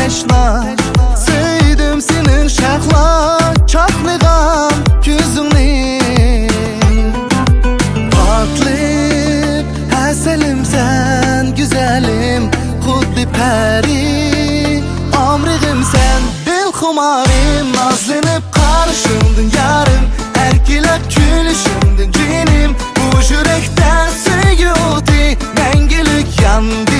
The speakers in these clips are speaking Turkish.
teşna. Söyledim senin şahla çaklığam yüzünü. Patlayıp həsəlim sen güzelim, kudli peri amrığım sen, dil xumarım. Nazlanıp karşımdın yarım, erkilep gülüşümdün cinim. Bu yürekten sevgi oti məngülük yandı.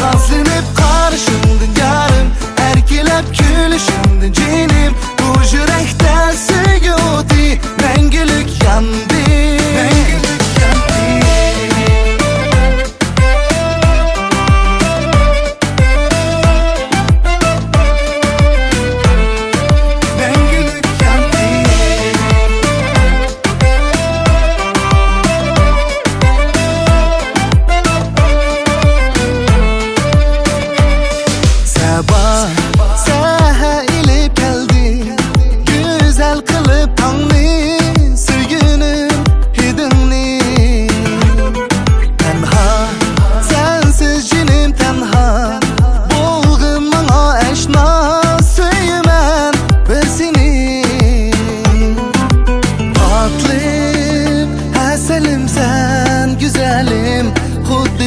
Nazlanıp karşımdın yarım, erkilep gülüşümdün cinim. Bu yürekten sevgi oti məngülük yandı.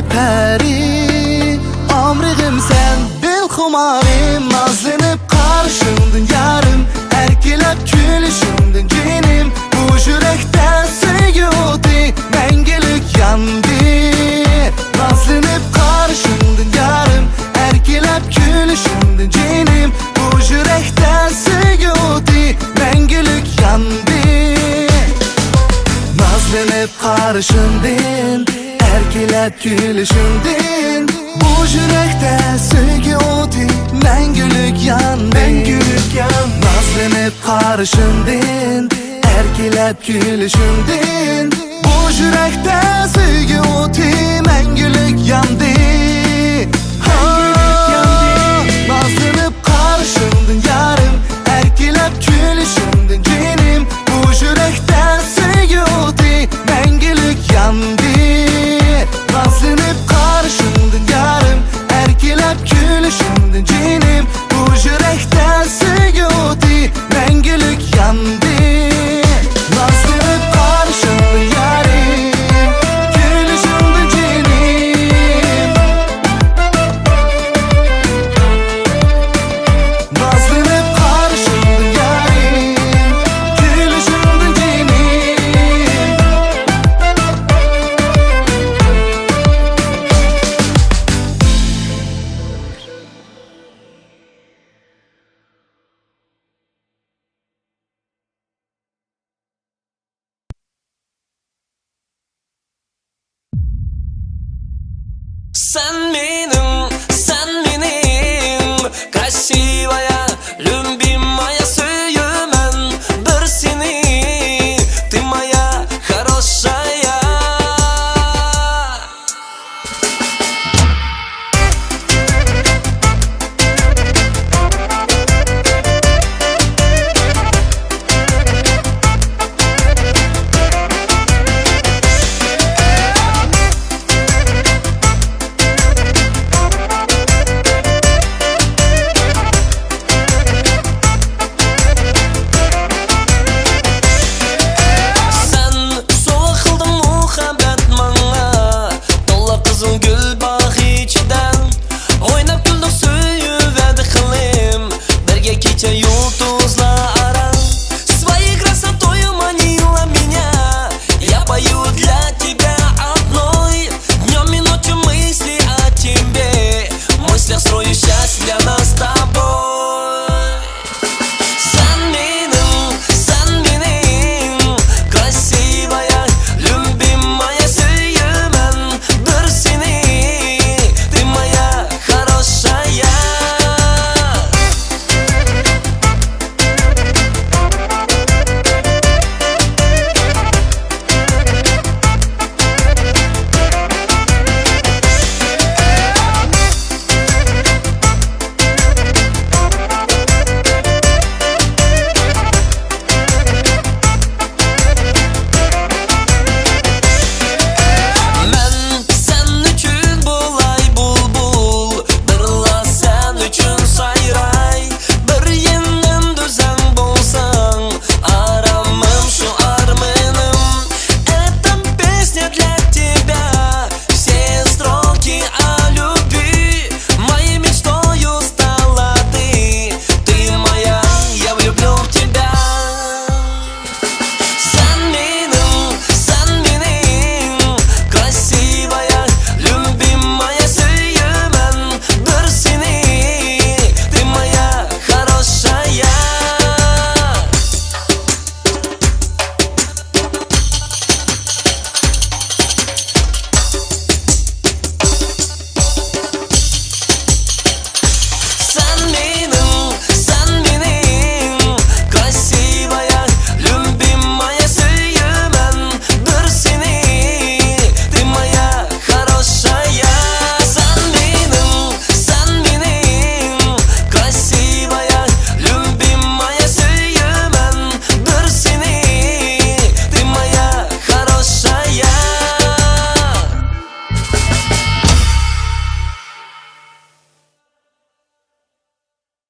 Peri amrığım sen, dil xumarım. Nazlanıp karşımdın yarım, erkilep gülüşümdün cinim. Bu yürekten sevgi oti məngülük yandı. Nazlanıp karşımdın yarım, erkilep gülüşümdün cinim. Bu yürekten sevgi oti məngülük yandı. Nazlanıp karşımdın, erkilep gülüşündün. Bu yürekte sevgi oti məngülük yandı. Nazlanıp karşımdın, erkilep gülüşündün. Bu yürekte sevgi oti məngülük yandı. Nazlanıp karşımdın yarım, erkilep gülüşündün cinim. Bu yürekte sevgi oti məngülük yandı. Nazlanıp karşımdın yarım, erkilep gülüşümdün cinim. Bu yürekten sevgi oti məngülük yandı. Nazlanıp karşımdın yarım, gülüşümdün cinim. Nazlanıp karşımdın yarım, gülüşümdün cinim. Sen benim, krasiva